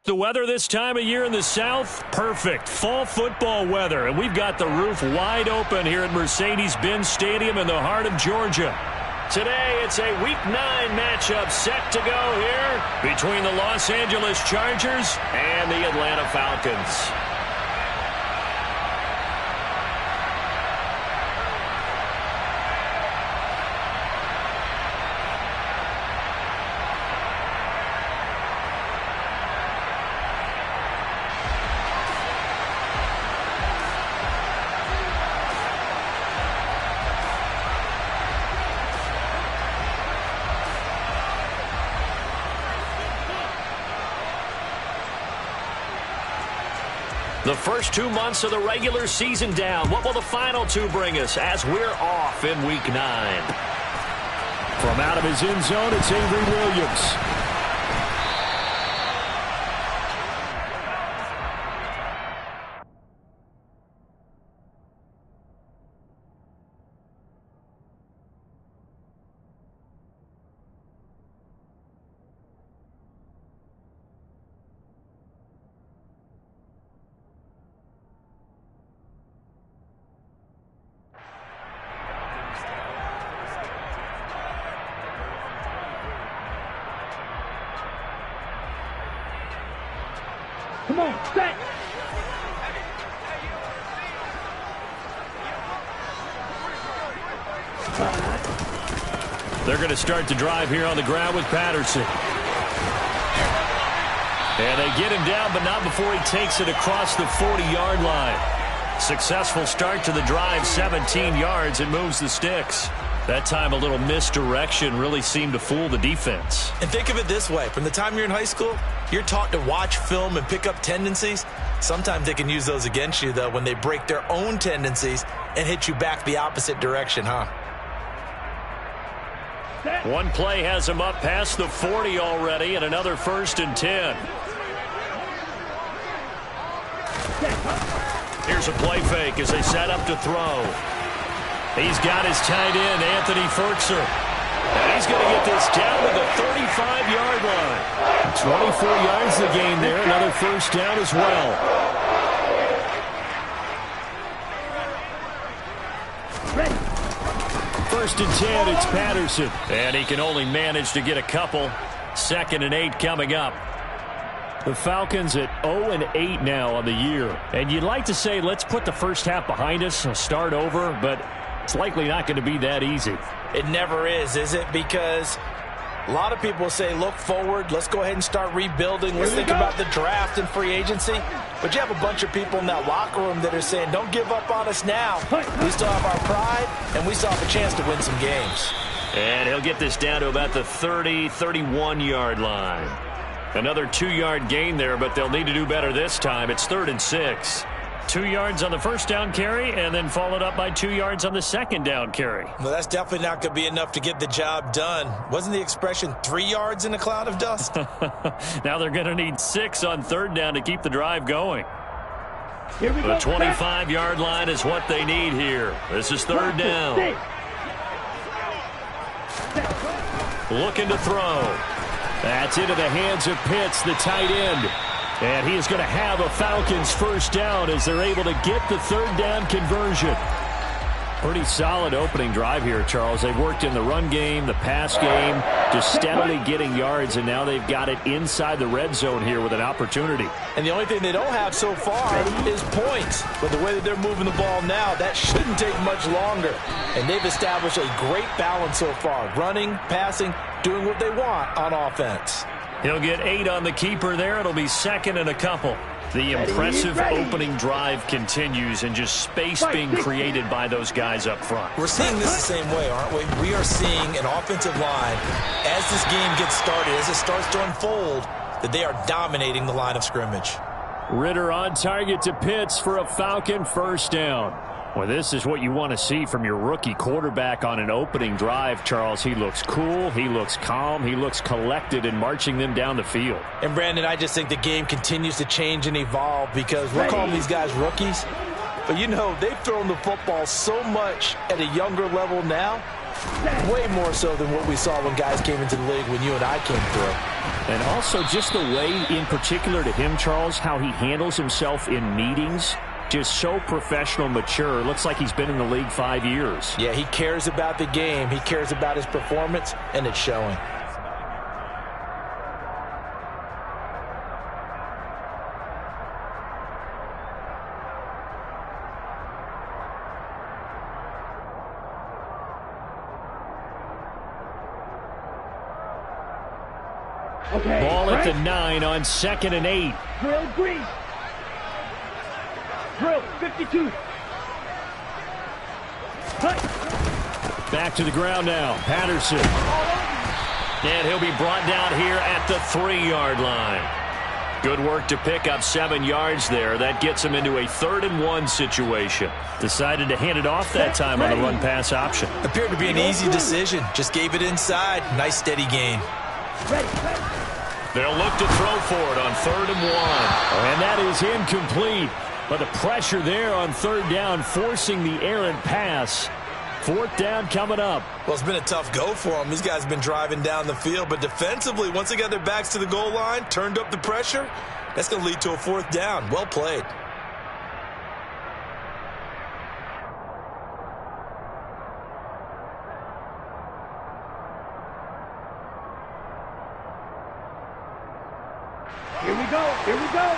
The weather this time of year in the South, perfect. Fall football weather, and we've got the roof wide open here at Mercedes-Benz Stadium in the heart of Georgia. Today, it's a Week 9 matchup set to go here between the Los Angeles Chargers and the Atlanta Falcons. The first 2 months of the regular season down. What will the final 2 bring us as we're off in Week 9? From out of his end zone, it's Avery Williams. Come on, set. They're going to start the drive here on the ground with Patterson. And they get him down, but not before he takes it across the 40-yard line. Successful start to the drive, 17 yards, and moves the sticks. That time a little misdirection really seemed to fool the defense. And think of it this way. From the time you're in high school, you're taught to watch film and pick up tendencies. Sometimes they can use those against you, though, when they break their own tendencies and hit you back the opposite direction, huh? One play has him up past the 40 already, and another 1st and 10. Here's a play fake as they set up to throw. He's got his tight end, Anthony Ferkser. And he's going to get this down to the 35-yard line. 24 yards the gain there. Another 1st down as well. First and 10, it's Patterson. And he can only manage to get a couple. 2nd and 8 coming up. The Falcons at 0-8 now on the year. And you'd like to say, let's put the first half behind us and start over, but it's likely not going to be that easy. It never is it? Because a lot of people say, look forward, let's go ahead and start rebuilding. Let's think about the draft and free agency. But you have a bunch of people in that locker room that are saying, don't give up on us now. We still have our pride, and we still have a chance to win some games. And he'll get this down to about the 30, 31-yard line. Another 2-yard gain there, but they'll need to do better this time. It's 3rd and 6. 2 yards on the 1st down carry, and then followed up by 2 yards on the 2nd down carry. Well, that's definitely not going to be enough to get the job done. Wasn't the expression 3 yards in a cloud of dust? Now they're going to need 6 on 3rd down to keep the drive going. Here we The go. 25-yard line is what they need here. This is 3rd down. Looking to throw. That's into the hands of Pitts, the tight end. And he is going to have a Falcons 1st down as they're able to get the 3rd down conversion. Pretty solid opening drive here, Charles. They've worked in the run game, the pass game, just steadily getting yards, and now they've got it inside the red zone here with an opportunity. And the only thing they don't have so far is points. But the way that they're moving the ball now, that shouldn't take much longer. And they've established a great balance so far. Running, passing, doing what they want on offense. He'll get 8 on the keeper there. It'll be 2nd and a couple. The impressive opening drive continues, and just space being created by those guys up front. We're seeing this the same way, aren't we? We are seeing an offensive line, as this game gets started, as it starts to unfold, that they are dominating the line of scrimmage. Ritter on target to Pitts for a Falcon 1st down. Well, this is what you want to see from your rookie quarterback on an opening drive, Charles. He looks cool, he looks calm, he looks collected in marching them down the field. And, Brandon, I just think the game continues to change and evolve because we're calling these guys rookies. But, you know, they've thrown the football so much at a younger level now Way more so than what we saw when guys came into the league when you and I came through. And also just the way, in particular to him, Charles, how he handles himself in meetings. Just so professional, mature. Looks like he's been in the league 5 years. Yeah, he cares about the game. He cares about his performance, and it's showing. Okay. Ball at the 9 on 2nd and 8. Drill green. Drill 52. Cut. Back to the ground now. Patterson. And he'll be brought down here at the 3-yard line. Good work to pick up 7 yards there. That gets him into a 3rd and 1 situation. Decided to hand it off that time on the run-pass option. Appeared to be an easy decision. Just gave it inside. Nice steady gain. Ready. They'll look to throw for it on 3rd and 1. And that is incomplete. But the pressure there on 3rd down, forcing the errant pass. 4th down coming up. Well, it's been a tough go for them. These guys have been driving down the field. But defensively, once they got their backs to the goal line, turned up the pressure, that's going to lead to a 4th down. Well played. Here we go. Here we go.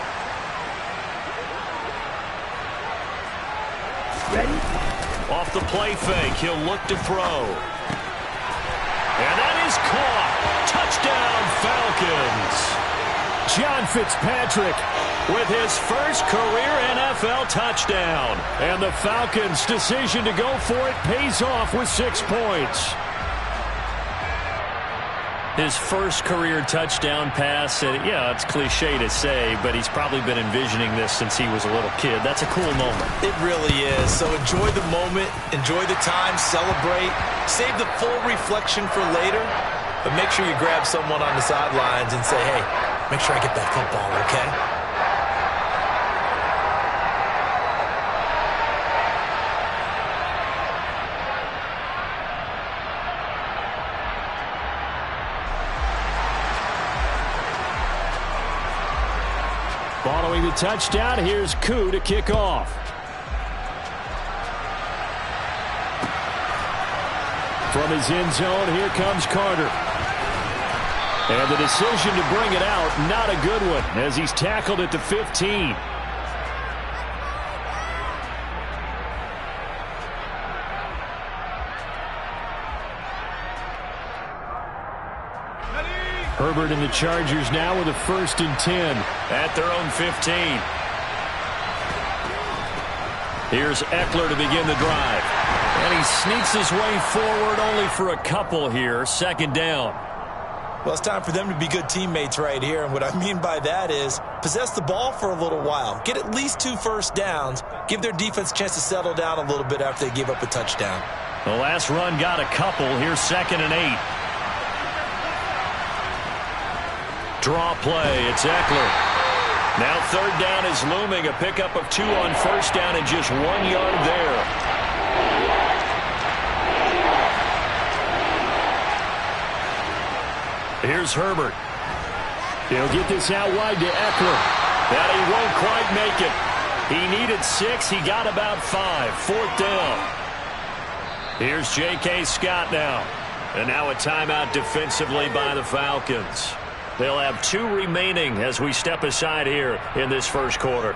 Ready? Off the play fake, he'll look to throw. And that is caught. Touchdown, Falcons. John Fitzpatrick With his first career NFL touchdown. And the Falcons' decision to go for it pays off with 6 points. His first career touchdown pass, and yeah, it's cliche to say, but he's probably been envisioning this since he was a little kid. That's a cool moment. It really is. So enjoy the moment, enjoy the time, celebrate, save the full reflection for later, but make sure you grab someone on the sidelines and say, hey, make sure I get that football, okay? Following the touchdown, here's Koo to kick off. From his end zone, here comes Carter. And the decision to bring it out, not a good one, as he's tackled at the 15. Herbert and the Chargers now with a 1st and 10. At their own 15. Here's Eckler to begin the drive. And he sneaks his way forward only for a couple here. 2nd down. Well, it's time for them to be good teammates right here. And what I mean by that is possess the ball for a little while. Get at least 2 first downs. Give their defense a chance to settle down a little bit after they give up a touchdown. The last run got a couple. Here's 2nd and 8. Draw play. It's Eckler. Now 3rd down is looming. A pickup of 2 on 1st down and just 1 yard there. Here's Herbert. He'll get this out wide to Eckler. That he won't quite make it. He needed 6. He got about 5. 4th down. Here's J.K. Scott now. And now a timeout defensively by the Falcons. They'll have 2 remaining as we step aside here in this first quarter.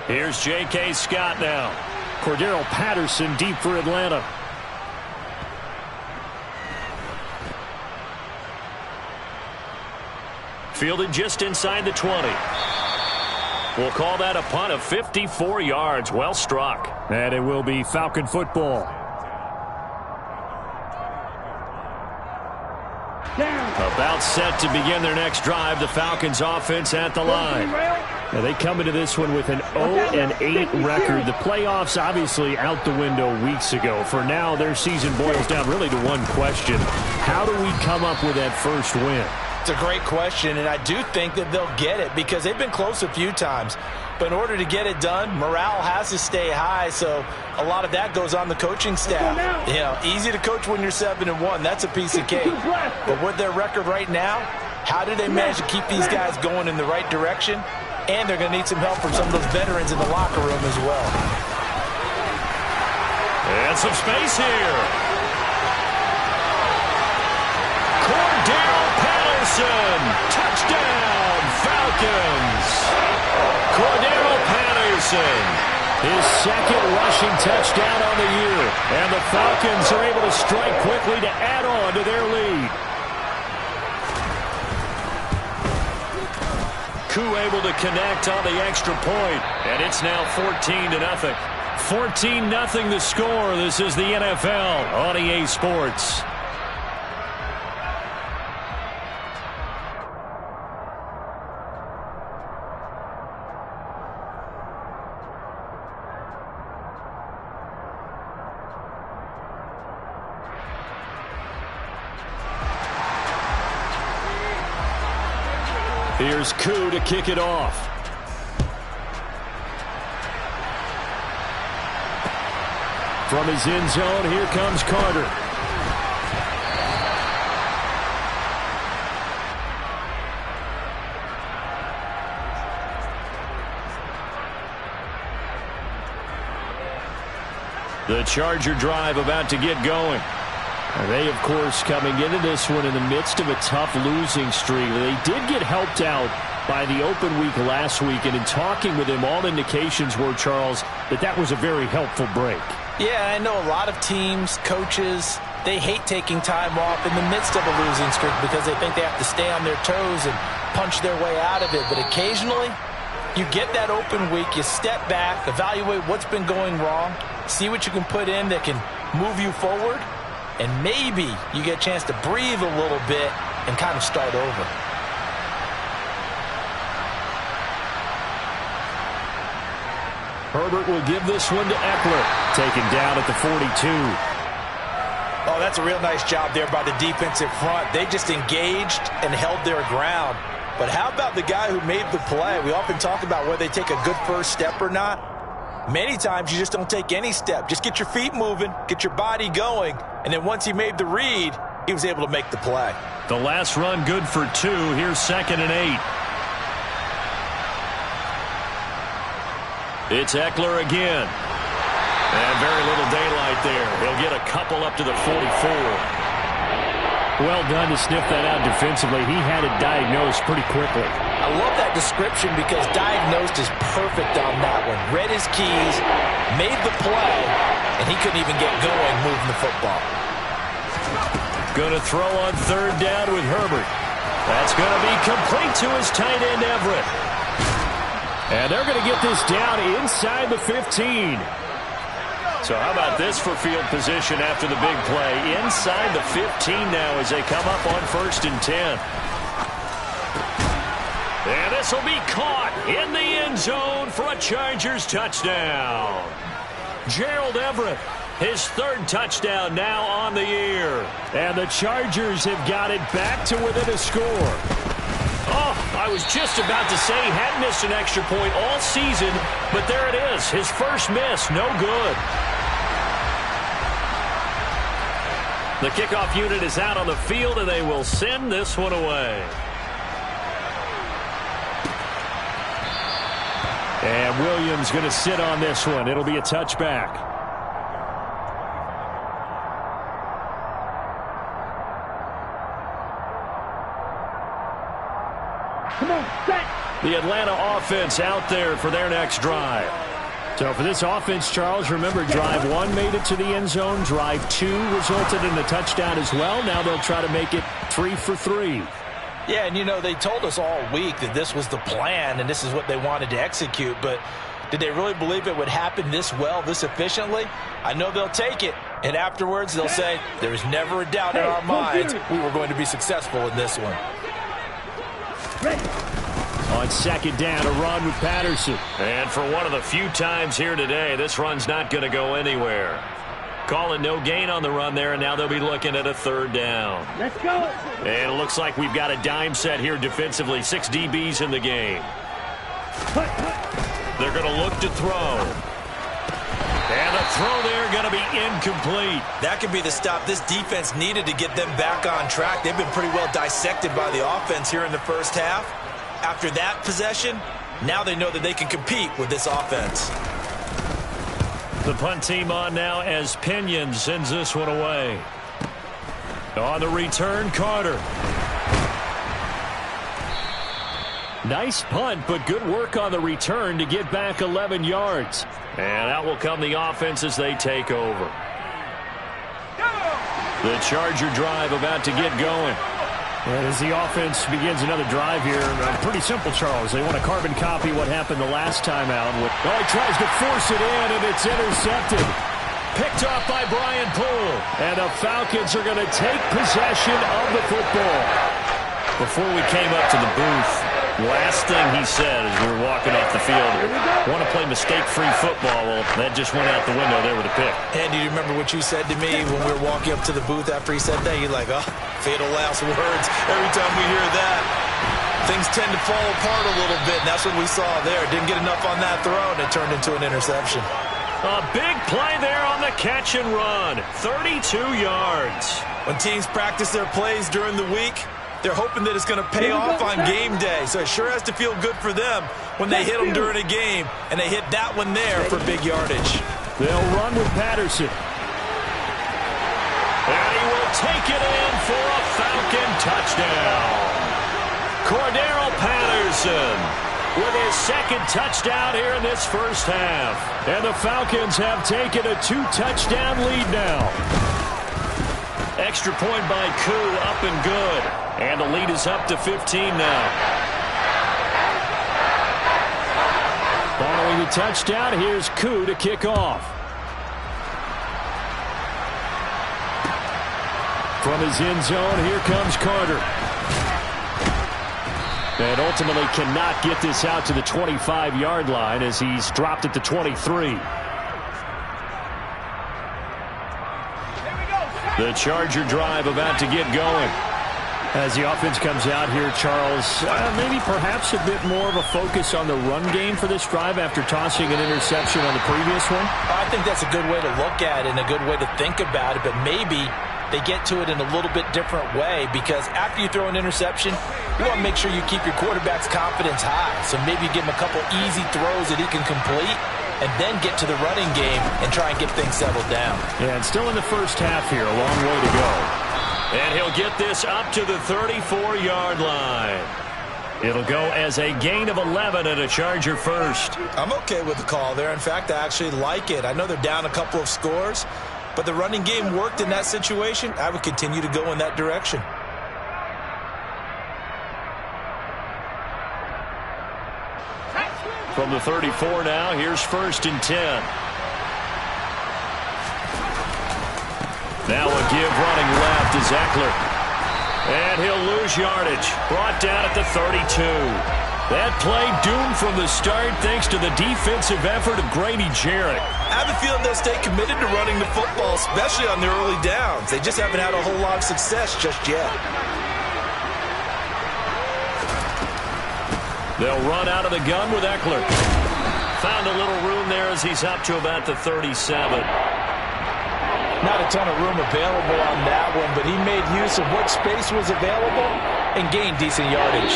Here's J.K. Scott now. Cordero Patterson deep for Atlanta. Fielded just inside the 20. We'll call that a punt of 54 yards. Well struck. And it will be Falcon football. About set to begin their next drive. The Falcons offense at the line. Now they come into this one with an 0-8 record. The playoffs obviously out the window weeks ago. For now, their season boils down really to one question. How do we come up with that first win? It's a great question, and I do think that they'll get it because they've been close a few times. But in order to get it done, morale has to stay high, so a lot of that goes on the coaching staff. You know, easy to coach when you're 7-1. That's a piece of cake. But with their record right now, how do they manage to keep these guys going in the right direction? And they're going to need some help from some of those veterans in the locker room as well. And some space here. Cordell Patterson. Touchdown, Falcons. Cordell Patterson. His second rushing touchdown on the year. And the Falcons are able to strike quickly to add on to their lead. Koo able to connect on the extra point, and it's now 14-0. 14-0 the score. This is the NFL on EA Sports. Here's Koo to kick it off. From his end zone, here comes Carter. The Charger drive about to get going. They, of course, coming into this one in the midst of a tough losing streak. They did get helped out by the open week last week, and in talking with him, all indications were, Charles, that was a very helpful break. Yeah, I know a lot of teams, coaches, they hate taking time off in the midst of a losing streak because they think they have to stay on their toes and punch their way out of it. But occasionally, you get that open week, you step back, evaluate what's been going wrong, see what you can put in that can move you forward, and maybe you get a chance to breathe a little bit and kind of start over. Herbert will give this one to Eckler. Taken down at the 42. Oh, that's a real nice job there by the defensive front. They just engaged and held their ground. But how about the guy who made the play? We often talk about whether they take a good first step or not. Many times you just don't take any step. Just get your feet moving, get your body going, and then once he made the read, he was able to make the play. The last run good for 2. Here's 2nd and 8. It's Eckler again. And very little daylight there. He'll get a couple up to the 44. Well done to sniff that out defensively. He had it diagnosed pretty quickly. I love that description because diagnosed is perfect on that one. Read his keys, made the play, and he couldn't even get going moving the football. Going to throw on 3rd down with Herbert. That's going to be complete to his tight end, Everett. And they're going to get this down inside the 15. So how about this for field position after the big play? Inside the 15 now as they come up on 1st and 10. And this will be caught in the end zone for a Chargers touchdown. Gerald Everett, his 3rd touchdown now on the year. And the Chargers have got it back to within a score. Oh, I was just about to say he hadn't missed an extra point all season, but there it is. His first miss, no good. The kickoff unit is out on the field, and they will send this one away. And Williams going to sit on this one. It'll be a touchback. Come on, set. The Atlanta offense out there for their next drive. So for this offense, Charles, remember, drive 1 made it to the end zone. Drive 2 resulted in a touchdown as well. Now they'll try to make it 3 for 3. Yeah, and you know, they told us all week that this was the plan and this is what they wanted to execute, but did they really believe it would happen this well, this efficiently? I know they'll take it, and afterwards they'll say, there's never a doubt in our minds we were going to be successful in this one. Ready. On 2nd down, a run with Patterson. And for one of the few times here today, this run's not going to go anywhere. Call it no gain on the run there, and now they'll be looking at a 3rd down. Let's go. And it looks like we've got a dime set here defensively. 6 DBs in the game. They're going to look to throw. And the throw there going to be incomplete. That could be the stop this defense needed to get them back on track. They've been pretty well dissected by the offense here in the first half. After that possession, now they know that they can compete with this offense. The punt team on now as Pinion sends this one away. On the return, Carter. Nice punt, but good work on the return to get back 11 yards. And out will come the offense as they take over. The Charger drive about to get going. And as the offense begins another drive here, pretty simple, Charles. They want to carbon copy what happened the last time out. Well, he tries to force it in, and it's intercepted. Picked off by Brian Poole. And the Falcons are going to take possession of the football. Before we came up to the booth, last thing he said as we were walking off the field, want to play mistake-free football. Well, that just went out the window there with a pick. And do you remember what you said to me when we were walking up to the booth after he said that? You're like, oh, fatal last words. Every time we hear that, things tend to fall apart a little bit, and that's what we saw there. Didn't get enough on that throw, and it turned into an interception. A big play there on the catch and run. 32 yards. When teams practice their plays during the week, they're hoping that it's going to pay off on game day. So it sure has to feel good for them when they hit them during a game, and they hit that one there for big yardage. They'll run with Patterson. And he will take it in for a Falcon touchdown. Cordero Patterson with his second touchdown here in this first half. And the Falcons have taken a 2-touchdown lead now. Extra point by Koo, up and good. And the lead is up to 15 now. Following the touchdown, here's Koo to kick off. From his end zone, here comes Carter. And ultimately cannot get this out to the 25-yard line as he's dropped at the 23. The Charger drive about to get going. As the offense comes out here, Charles, maybe perhaps a bit more of a focus on the run game for this drive after tossing an interception on the previous one? I think that's a good way to look at it and a good way to think about it, but maybe they get to it in a little bit different way, because after you throw an interception, you want to make sure you keep your quarterback's confidence high. So maybe you give him a couple easy throws that he can complete and then get to the running game and try and get things settled down. Yeah, and still in the first half here, a long way to go. And he'll get this up to the 34-yard line. It'll go as a gain of 11 and a Charger first. I'm okay with the call there. In fact, I actually like it. I know they're down a couple of scores, but the running game worked in that situation. I would continue to go in that direction. From the 34 now, here's 1st and 10. Now a give running left is Eckler. And he'll lose yardage. Brought down at the 32. That play doomed from the start thanks to the defensive effort of Grady Jarrett. I have a feeling they'll stay committed to running the football, especially on their early downs. They just haven't had a whole lot of success just yet. They'll run out of the gun with Eckler. Found a little room there as he's up to about the 37. Not a ton of room available on that one, but he made use of what space was available and gained decent yardage.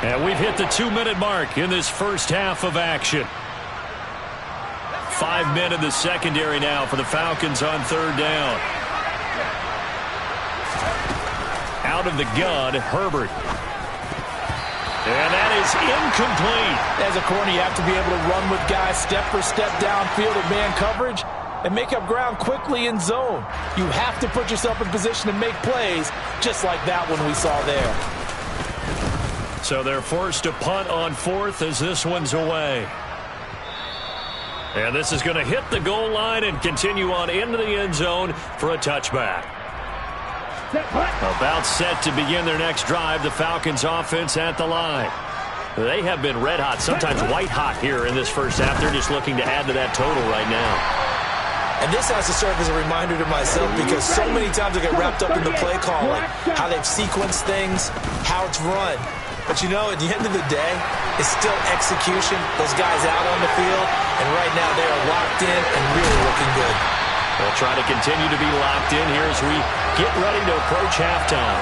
And we've hit the 2-minute mark in this first half of action. 5 men in the secondary now for the Falcons on 3rd down. Out of the gun, Herbert. And that is incomplete. As a corner, you have to be able to run with guys step for step downfield in man coverage and make up ground quickly in zone. You have to put yourself in position to make plays, just like that one we saw there. So they're forced to punt on 4th as this one's away. And this is going to hit the goal line and continue on into the end zone for a touchback. About set to begin their next drive, the Falcons offense at the line. They have been red hot, sometimes white hot here in this first half. They're just looking to add to that total right now. And this has to serve as a reminder to myself, because so many times I get wrapped up in the play calling, how they've sequenced things, how it's run. But, you know, at the end of the day, it's still execution. Those guys out on the field, and right now they are locked in and really looking good. They'll try to continue to be locked in here as we get ready to approach halftime.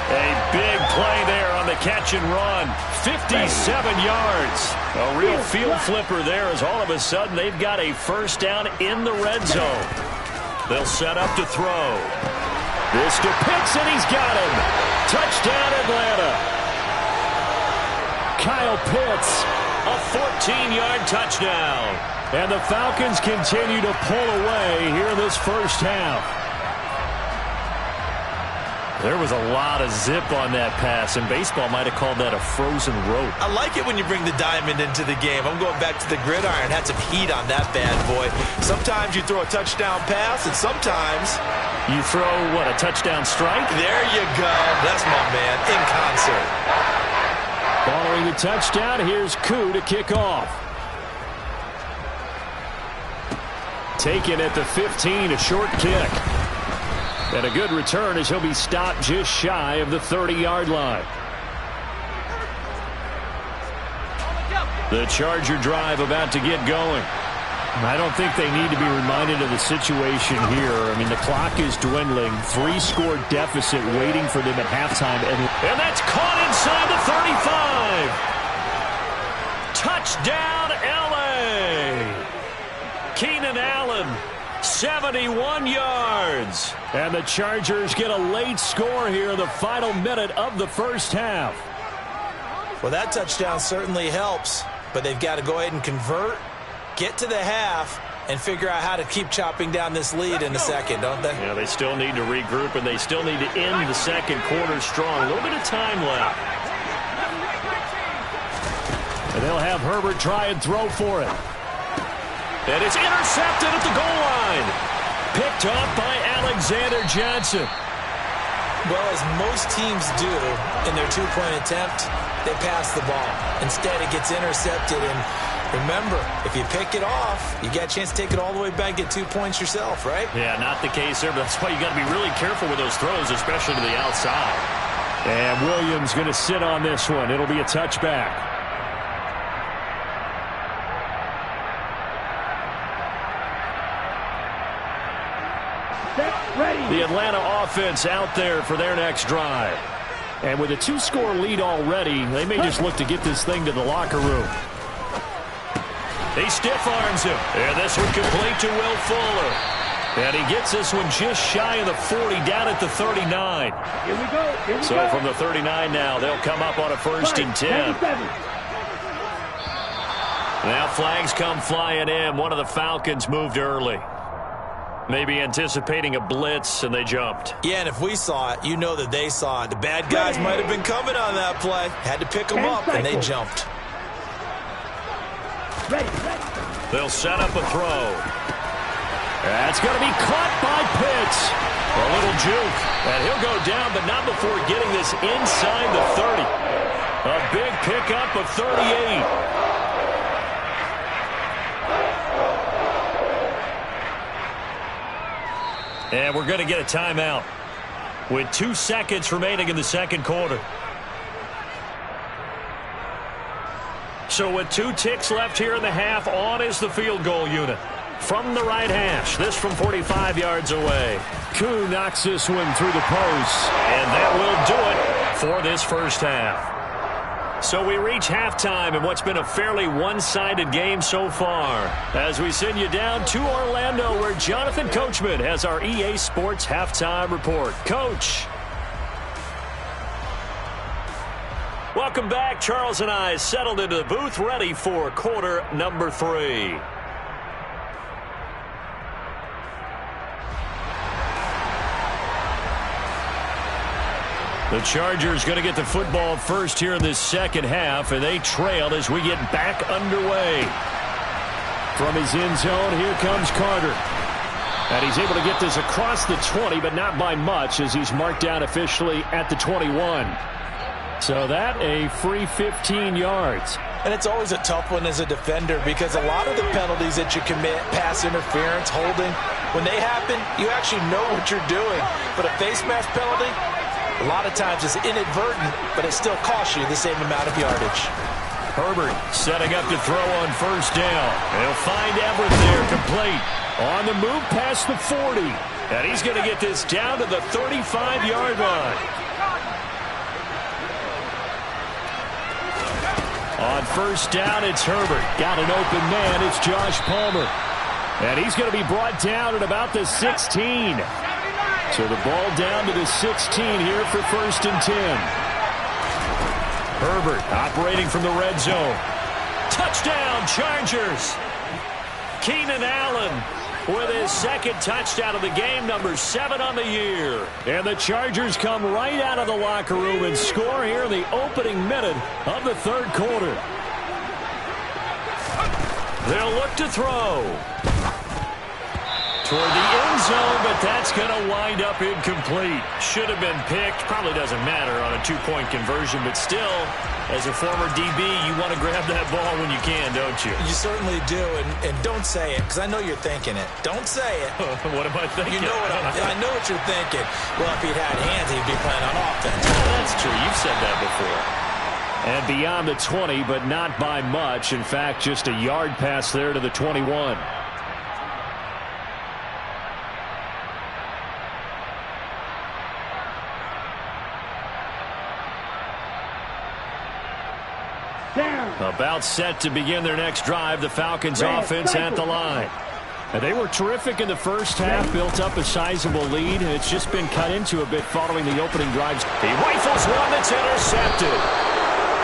A big play there on the catch and run. 57 yards. A real field flipper there as all of a sudden they've got a first down in the red zone. They'll set up to throw. This to Pitts, and he's got him. Touchdown, Atlanta. Kyle Pitts, a 14-yard touchdown. And the Falcons continue to pull away here in this first half. There was a lot of zip on that pass, and baseball might have called that a frozen rope. I like it when you bring the diamond into the game. I'm going back to the gridiron. Had some heat on that bad boy. Sometimes you throw a touchdown pass, and sometimes you throw, what, a touchdown strike? There you go. That's my man, in concert. Following the touchdown, here's Koo to kick off. Taken at the 15, a short kick. And a good return as he'll be stopped just shy of the 30-yard line. The Charger drive about to get going. I don't think they need to be reminded of the situation here. I mean, the clock is dwindling. 3-score deficit waiting for them at halftime. And that's caught inside the 35. Touchdown, L.A. Keenan Allen, 71 yards. And the Chargers get a late score here in the final minute of the first half. Well, that touchdown certainly helps, but they've got to go ahead and convert, get to the half, and figure out how to keep chopping down this lead in the second, don't they? Yeah, they still need to regroup, and they still need to end the second quarter strong. A little bit of time left. And they'll have Herbert try and throw for it. And it's intercepted at the goal line. Picked off by Alexander Johnson. Well, as most teams do in their two-point attempt, they pass the ball. Instead, it gets intercepted. And remember, if you pick it off, you got a chance to take it all the way back, get 2 points yourself, right? Yeah, not the case there, but that's why you got to be really careful with those throws, especially to the outside. And Williams going to sit on this one. It'll be a touchback. The Atlanta offense out there for their next drive. And with a 2-score lead already, they may just look to get this thing to the locker room. He stiff arms him. And this one complete to Will Fuller. And he gets this one just shy of the 40, down at the 39. Here we go. So from the 39 now, they'll come up on a 1st and 10. Now flags come flying in. One of the Falcons moved early. Maybe anticipating a blitz, and they jumped. Yeah, and if we saw it, you know that they saw it. The bad guys might have been coming on that play. Had to pick them up, and they jumped. They'll set up a throw. That's going to be caught by Pitts. A little juke, and he'll go down, but not before getting this inside the 30. A big pickup of 38. And we're going to get a timeout with 2 seconds remaining in the second quarter. So with 2 ticks left here in the half, on is the field goal unit. From the right hash, this from 45 yards away. Koo knocks this one through the post. And that will do it for this first half. So we reach halftime in what's been a fairly one-sided game so far. As we send you down to Orlando, where Jonathan Coachman has our EA Sports Halftime Report. Coach. Welcome back. Charles and I settled into the booth, ready for quarter number 3. The Chargers going to get the football first here in this second half, and they trail as we get back underway. From his end zone, here comes Carter. And he's able to get this across the 20, but not by much, as he's marked down officially at the 21. So that a free 15 yards. And it's always a tough one as a defender, because a lot of the penalties that you commit, pass interference, holding, when they happen, you actually know what you're doing. But a face mask penalty, A lot of times it's inadvertent, but it still costs you the same amount of yardage. Herbert setting up to throw on first down. He'll find Everett there, complete. On the move past the 40. And he's going to get this down to the 35-yard line. On first down, it's Herbert. Got an open man. It's Josh Palmer. And he's going to be brought down at about the 16. So the ball down to the 16 here for 1st and 10. Herbert operating from the red zone. Touchdown, Chargers. Keenan Allen with his second touchdown of the game, number 7 on the year. And the Chargers come right out of the locker room and score here in the opening minute of the 3rd quarter. They'll look to throw toward the end zone, but that's going to wind up incomplete. Should have been picked. Probably doesn't matter on a 2-point conversion, but still, as a former DB, you want to grab that ball when you can, don't you? You certainly do, and don't say it, because I know you're thinking it. Don't say it. What am I thinking? You know what I know what you're thinking. Well, if he'd had hands, he'd be playing on offense. Oh, that's true. You've said that before. And beyond the 20, but not by much. In fact, just a yard pass there to the 21. About set to begin their next drive. The Falcons offense at the line. And they were terrific in the first half, built up a sizable lead. It's just been cut into a bit following the opening drives. He rifles one that's intercepted.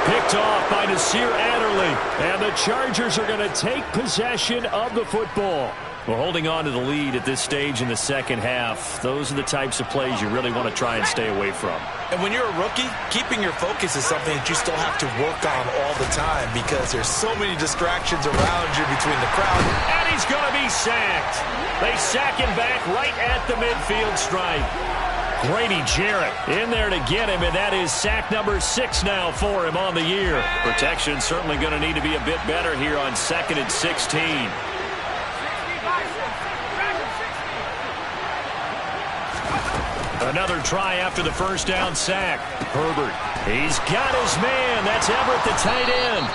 Picked off by Nasir Adderley. And the Chargers are going to take possession of the football. Well, holding on to the lead at this stage in the second half, those are the types of plays you really want to try and stay away from. And when you're a rookie, keeping your focus is something that you still have to work on all the time because there's so many distractions around you between the crowd. And he's going to be sacked. They sack him back right at the midfield stripe. Grady Jarrett in there to get him, and that is sack number 6 now for him on the year. Protection certainly going to need to be a bit better here on 2nd and 16. Another try after the first down sack. Herbert, he's got his man. That's Everett, the tight end.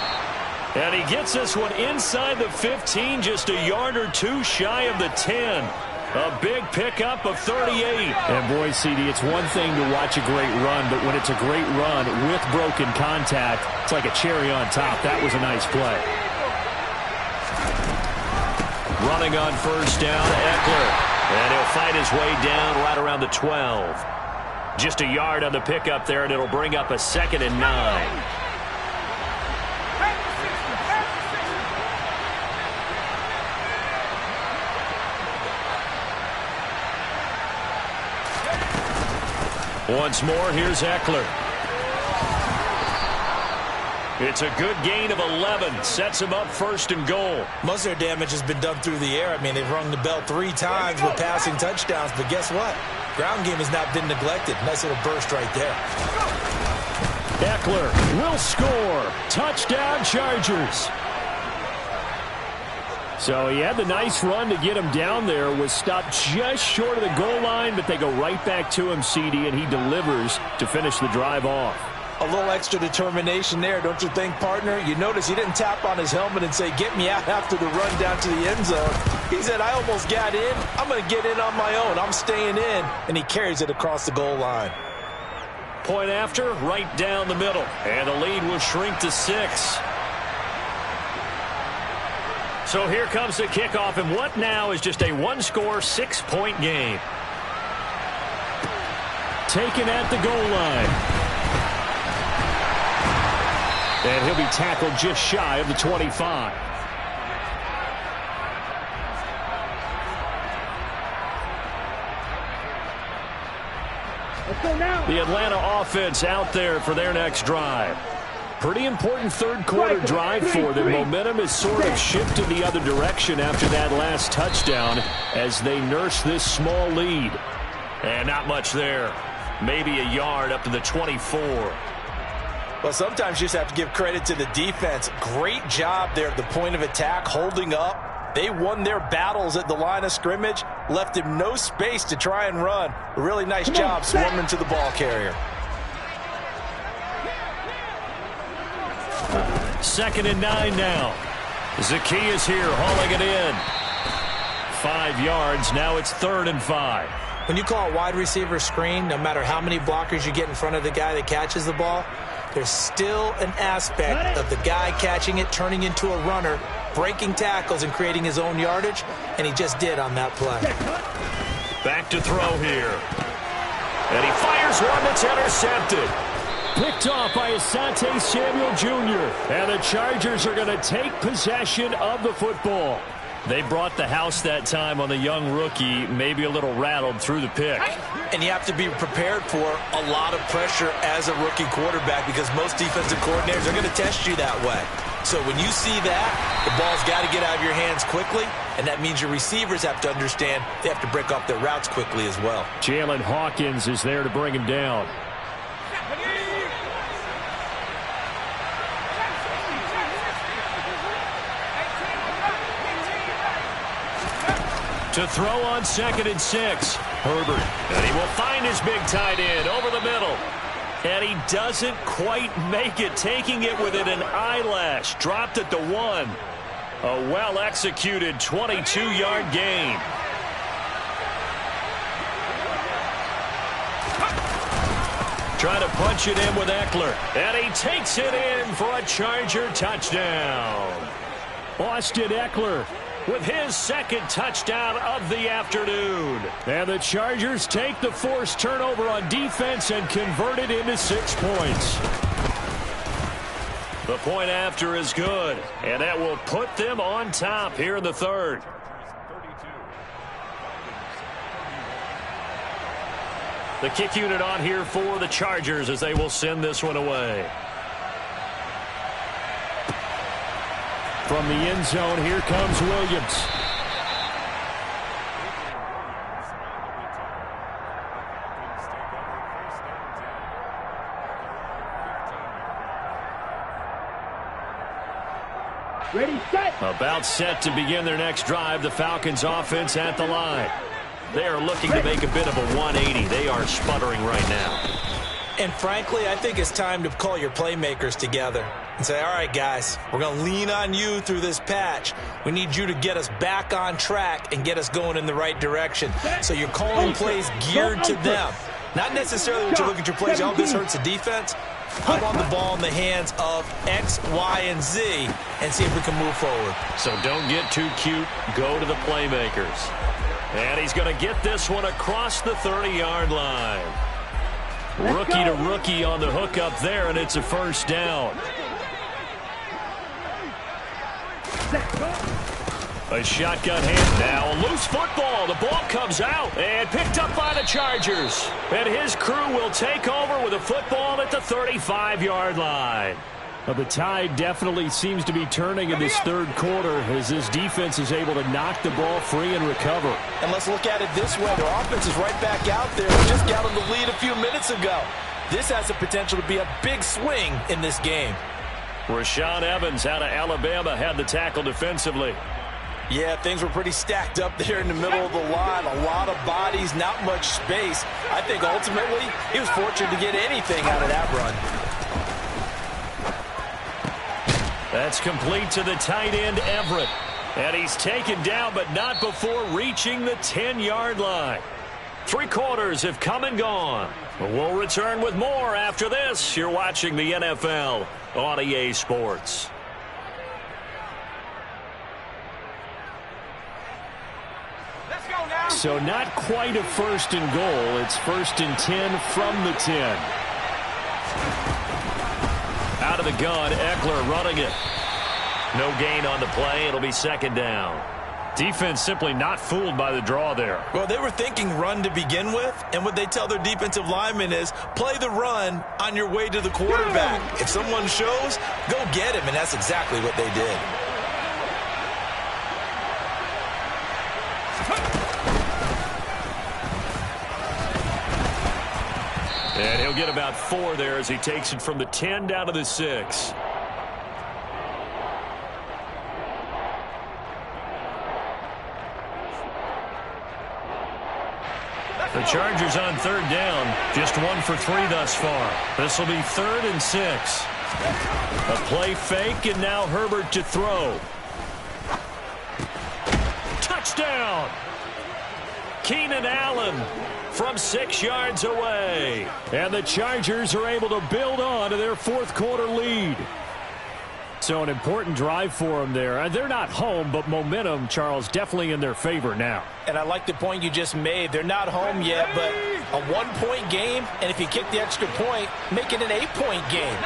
And he gets this one inside the 15, just a yard or two shy of the 10. A big pickup of 38. And boy, CD, it's one thing to watch a great run, but when it's a great run with broken contact, it's like a cherry on top. That was a nice play. Running on first down, Eckler. And he'll fight his way down right around the 12. Just a yard on the pickup there, and it'll bring up a 2nd and 9. Once more, here's Eckler. It's a good gain of 11. Sets him up 1st and goal. Most of their damage has been done through the air. I mean, they've rung the bell 3 times with passing touchdowns. But guess what? Ground game has not been neglected. Nice little burst right there. Eckler will score. Touchdown, Chargers. So he had the nice run to get him down there. Was stopped just short of the goal line, but they go right back to him, CD, and he delivers to finish the drive off. A little extra determination there, don't you think, partner? You notice he didn't tap on his helmet and say, get me out after the run down to the end zone. He said, I almost got in. I'm going to get in on my own. I'm staying in. And he carries it across the goal line. Point after, right down the middle. And the lead will shrink to 6. So here comes the kickoff, and what now is just a 1-score, 6-point game. Taken at the goal line. And he'll be tackled just shy of the 25. Let's go now. The Atlanta offense out there for their next drive. Pretty important 3rd quarter drive for them. Momentum has sort of shifted the other direction after that last touchdown as they nurse this small lead. And not much there. Maybe a yard up to the 24. Well, sometimes you just have to give credit to the defense. Great job there at the point of attack, holding up. They won their battles at the line of scrimmage, left him no space to try and run. A really nice job swarming to the ball carrier. 2nd and 9 now. Zacchaeus here hauling it in. 5 yards. Now it's 3rd and 5. When you call a wide receiver screen, no matter how many blockers you get in front of the guy that catches the ball, there's still an aspect of the guy catching it, turning into a runner, breaking tackles and creating his own yardage, and he just did on that play. Back to throw here. And he fires one that's intercepted. Picked off by Asante Samuel Jr. And the Chargers are going to take possession of the football. They brought the house that time on the young rookie, maybe a little rattled through the pick. And you have to be prepared for a lot of pressure as a rookie quarterback because most defensive coordinators are going to test you that way. So when you see that, the ball's got to get out of your hands quickly, and that means your receivers have to understand they have to break off their routes quickly as well. Jalen Hawkins is there to bring him down. To throw on 2nd and 6. Herbert. And he will find his big tight end over the middle. And he doesn't quite make it, taking it within an eyelash. Dropped at the 1. A well-executed 22-yard gain. Trying to punch it in with Eckler. And he takes it in for a Charger touchdown. Austin Eckler with his 2nd touchdown of the afternoon. And the Chargers take the forced turnover on defense and convert it into 6 points. The point after is good, and that will put them on top here in the 3rd. The kick unit on here for the Chargers as they will send this one away. From the end zone, here comes Williams. Ready, set. About set to begin their next drive. The Falcons offense at the line. They are looking to make a bit of a 180. They are sputtering right now. And frankly, I think it's time to call your playmakers together and say, all right, guys, we're going to lean on you through this patch. We need you to get us back on track and get us going in the right direction. So you're calling plays geared to them. Not necessarily what you're looking at your plays. Oh, this hurts the defense. I want the ball in the hands of X, Y, and Z and see if we can move forward. So don't get too cute. Go to the playmakers. And he's going to get this one across the 30-yard line. Rookie to rookie on the hook up there, and it's a 1st down. A shotgun hand now. A loose football. The ball comes out and picked up by the Chargers. And his crew will take over with a football at the 35-yard line. Well, the tide definitely seems to be turning in this 3rd quarter as this defense is able to knock the ball free and recover. And let's look at it this way. Their offense is right back out there. They just got in the lead a few minutes ago. This has the potential to be a big swing in this game. Rashaan Evans out of Alabama had the tackle defensively. Yeah, things were pretty stacked up there in the middle of the line. A lot of bodies, not much space. I think ultimately he was fortunate to get anything out of that run. That's complete to the tight end, Everett. And he's taken down, but not before reaching the 10-yard line. 3 quarters have come and gone. We'll return with more after this. You're watching the NFL on EA Sports. So not quite a 1st and goal. It's 1st and 10 from the 10. Out of the gun, Eckler running it. No gain on the play. It'll be 2nd down. Defense simply not fooled by the draw there. Well, they were thinking run to begin with, and what they tell their defensive linemen is play the run on your way to the quarterback. If someone shows, go get him, and that's exactly what they did. And he'll get about 4 there as he takes it from the 10 down to the 6. The Chargers on 3rd down, just 1 for 3 thus far. This will be 3rd and 6. A play fake, and now Herbert to throw. Touchdown! Keenan Allen from 6 yards away. And the Chargers are able to build on to their fourth quarter lead. So an important drive for them there. They're not home, but momentum, Charles, definitely in their favor now. And I like the point you just made. They're not home yet, but a 1-point game, and if you kick the extra point, make it an 8-point game.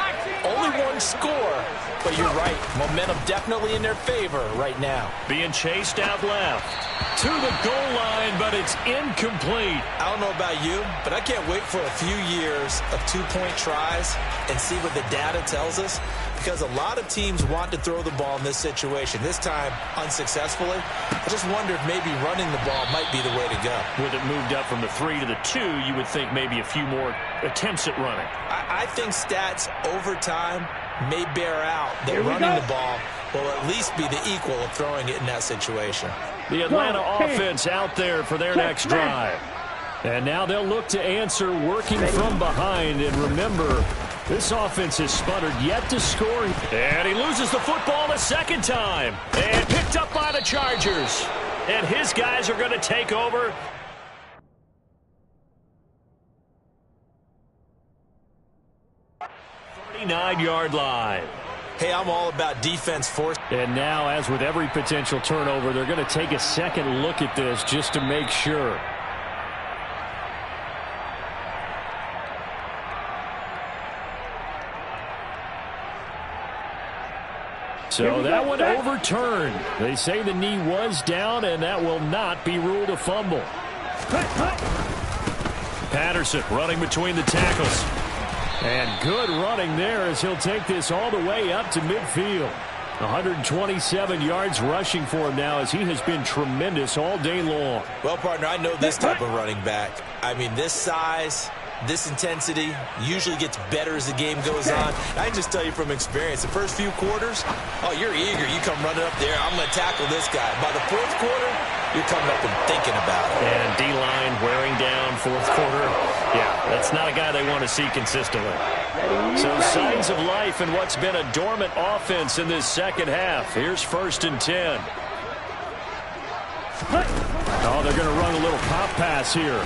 Only one score, but you're right. Momentum definitely in their favor right now. Being chased out left to the goal line, but it's incomplete. I don't know about you, but I can't wait for a few years of 2-point tries and see what the data tells us. Because a lot of teams want to throw the ball in this situation. This time, unsuccessfully. I just wonder if maybe running the ball might be the way to go. With it moved up from the 3 to the 2, you would think maybe a few more attempts at running. I think stats over time may bear out that running the ball will at least be the equal of throwing it in that situation. The Atlanta offense out there for their next drive. And now they'll look to answer working from behind. And remember, this offense has sputtered yet to score. And he loses the football a second time. And picked up by the Chargers. And his guys are going to take over. Nine-yard line. Hey, I'm all about defense force. And now, as with every potential turnover, they're going to take a second look at this just to make sure. So that one overturned. They say the knee was down, and that will not be ruled a fumble. Patterson running between the tackles. And good running there as he'll take this all the way up to midfield. 127 yards rushing for him now as he has been tremendous all day long. Well, partner, I know this type of running back. I mean, this size, this intensity usually gets better as the game goes on. I can just tell you from experience, the first few quarters, oh, you're eager. You come running up there, I'm going to tackle this guy. By the fourth quarter, you're coming up and thinking about it. And D-line wearing down fourth quarter. Yeah, that's not a guy they want to see consistently. So signs of life in what's been a dormant offense in this second half. Here's 1st and 10. Oh, they're going to run a little pop pass here.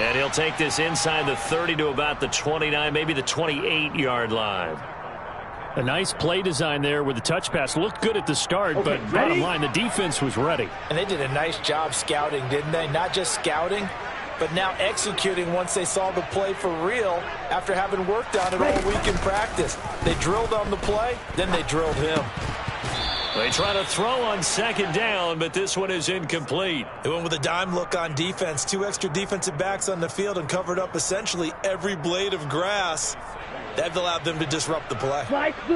And he'll take this inside the 30 to about the 29, maybe the 28-yard line. A nice play design there with the touch pass. Looked good at the start, but bottom line, the defense was ready. And they did a nice job scouting, didn't they? Not just scouting, but now executing once they saw the play for real after having worked on it all week in practice. They drilled on the play, then they drilled him. They try to throw on second down, but this one is incomplete. They went with a dime look on defense. 2 extra defensive backs on the field and covered up essentially every blade of grass. That allowed them to disrupt the play.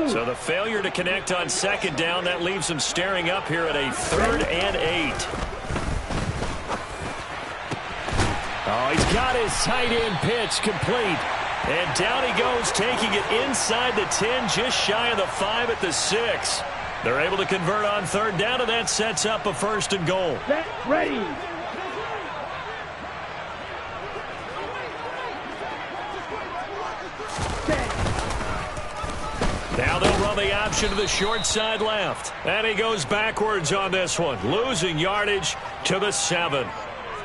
So the failure to connect on second down, that leaves them staring up here at a 3rd and 8. Oh, he's got his tight end pitch complete. And down he goes, taking it inside the 10, just shy of the 5 at the 6. They're able to convert on 3rd down, and that sets up a 1st and goal. Set, ready. Now they'll run the option to the short side left. And he goes backwards on this one, losing yardage to the 7.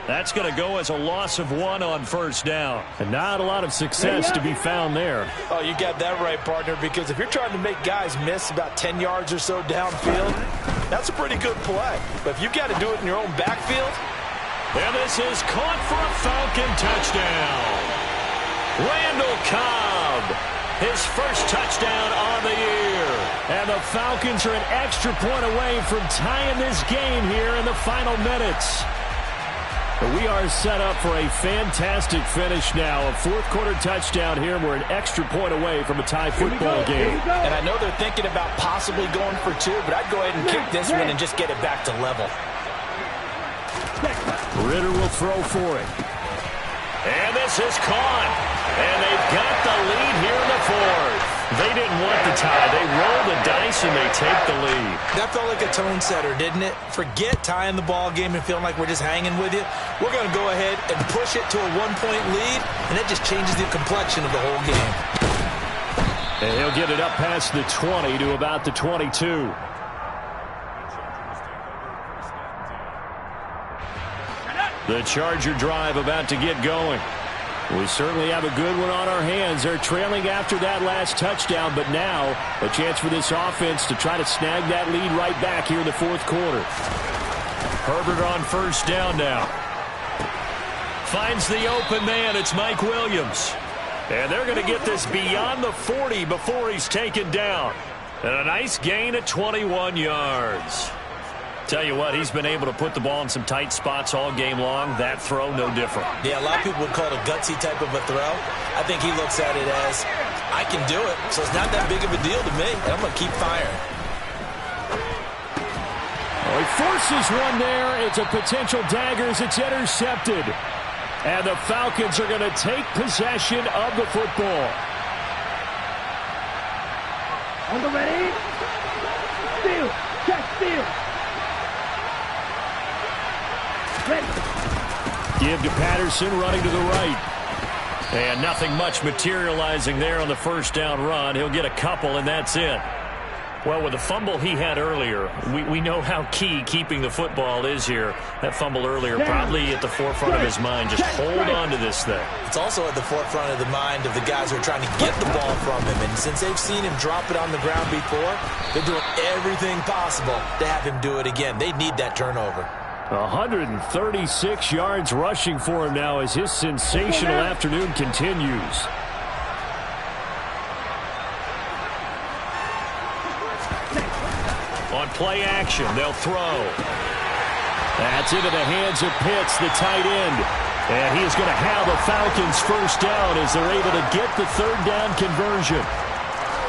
That's going to go as a loss of 1 on 1st down. And not a lot of success to be found there. Oh, you got that right, partner, because if you're trying to make guys miss about 10 yards or so downfield, that's a pretty good play. But if you've got to do it in your own backfield. And this is caught for a Falcon touchdown. Randall Cobb. His first touchdown on the year. And the Falcons are an extra point away from tying this game here in the final minutes. But we are set up for a fantastic finish now. A fourth quarter touchdown here. We're an extra point away from a tie football game. And I know they're thinking about possibly going for 2, but I'd go ahead and kick this one and just get it back to level. Ritter will throw for it. And this is caught. And they've got the lead here in the 4th. They didn't want the tie. They roll the dice and they take the lead. That felt like a tone setter, didn't it? Forget tying the ball game and feeling like we're just hanging with you. We're going to go ahead and push it to a 1-point lead, and that just changes the complexion of the whole game. And he'll get it up past the 20 to about the 22. The Charger drive about to get going. We certainly have a good one on our hands. They're trailing after that last touchdown, but now a chance for this offense to try to snag that lead right back here in the fourth quarter. Herbert on first down now. Finds the open man. It's Mike Williams. And they're going to get this beyond the 40 before he's taken down. And a nice gain at 21 yards. Tell you what, he's been able to put the ball in some tight spots all game long. That throw, no different. Yeah, a lot of people would call it a gutsy type of a throw. I think he looks at it as, I can do it, so it's not that big of a deal to me. I'm going to keep firing. Oh, he forces one there. It's a potential dagger as it's intercepted. And the Falcons are going to take possession of the football. On the ready. Steal. Check steal. Ready. Give to Patterson, running to the right. And nothing much materializing there on the first down run. He'll get a couple, and that's it. Well, with the fumble he had earlier, we know how key keeping the football is here. That fumble earlier probably at the forefront of his mind. Just hold on to this thing. It's also at the forefront of the mind of the guys who are trying to get the ball from him. And since they've seen him drop it on the ground before, they're doing everything possible to have him do it again. They need that turnover. 136 yards rushing for him now as his sensational afternoon continues. On play action, they'll throw. That's into the hands of Pitts, the tight end. And he is going to have a Falcons first down as they're able to get the third down conversion.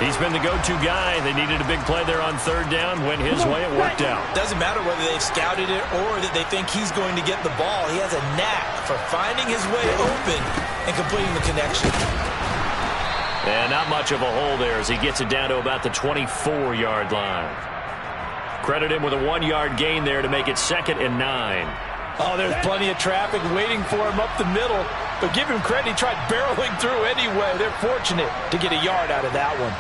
He's been the go-to guy. They needed a big play there on third down. Went his way. It worked out. Doesn't matter whether they've scouted it or that they think he's going to get the ball. He has a knack for finding his way open and completing the connection. And not much of a hole there as he gets it down to about the 24-yard line. Credit him with a 1-yard gain there to make it 2nd and 9. Oh, there's plenty of traffic waiting for him up the middle. But give him credit, he tried barreling through anyway. They're fortunate to get a yard out of that one.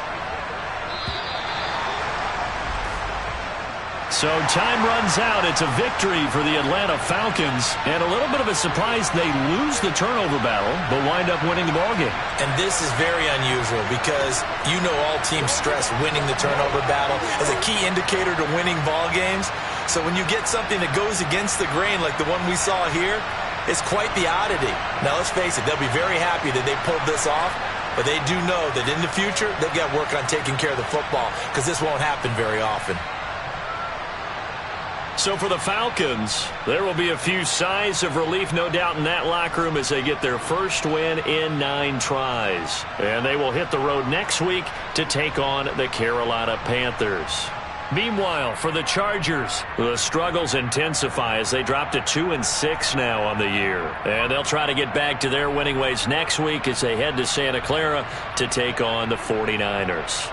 So time runs out. It's a victory for the Atlanta Falcons. And a little bit of a surprise, they lose the turnover battle, but wind up winning the ballgame. And this is very unusual because you know all teams stress winning the turnover battle as a key indicator to winning ball games. So when you get something that goes against the grain like the one we saw here, it's quite the oddity. Now, let's face it, they'll be very happy that they pulled this off, but they do know that in the future, they've got to work on taking care of the football because this won't happen very often. So for the Falcons, there will be a few sighs of relief, no doubt, in that locker room as they get their first win in 9 tries. And they will hit the road next week to take on the Carolina Panthers. Meanwhile, for the Chargers, the struggles intensify as they drop to 2-6 now on the year. And they'll try to get back to their winning ways next week as they head to Santa Clara to take on the 49ers.